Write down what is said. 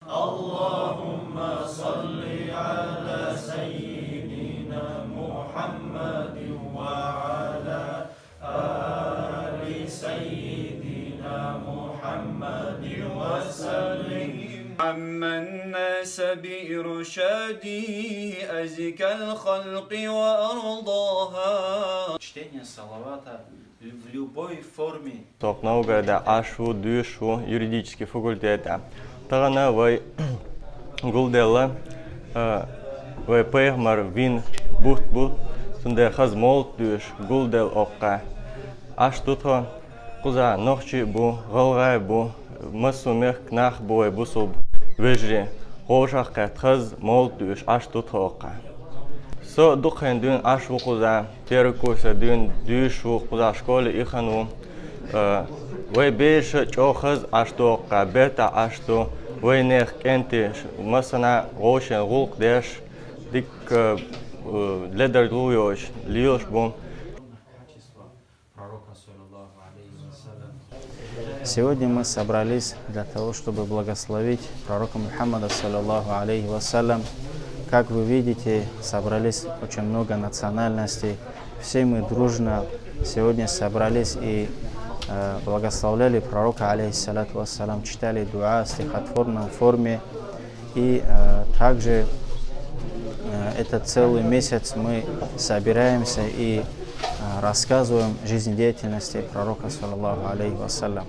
اللهم صل على سيدنا محمد وعلى آل سيدنا محمد وسلم. عم الناس بإرشاده أزكى الخلق وأرضاها. Чтение салавата в любой форме. Ток Новгорода ашу, дюшу, юридический факультет. Тагана вай гулдела вай пейгмар вин бут сунде хазмол дюш гулдел окка. Аш тутho куза нохчи бу галгай бу масумех кнах бой бусуб вежри хошах катхаз мол дюш аш тутho окка. Со духен дюн аш вукуза теркуса дюн дюш вукуза школе ихану вай беш чохаз аш токка бета аш то вай нех кенти масана гошен гулк деш дик ледер дуйош лиош бум. Сегодня мы собрались для того, чтобы благословить пророка Мухаммада, саллаллаху алейхи вассалям. Как вы видите, собрались очень много национальностей. Все мы дружно сегодня собрались и благословляли пророка, алейхиссалату вассалям, читали дуа в стихотворной форме. И также этот целый месяц мы собираемся и рассказываем жизнедеятельности пророка, саллаллаху алейхи вассалям.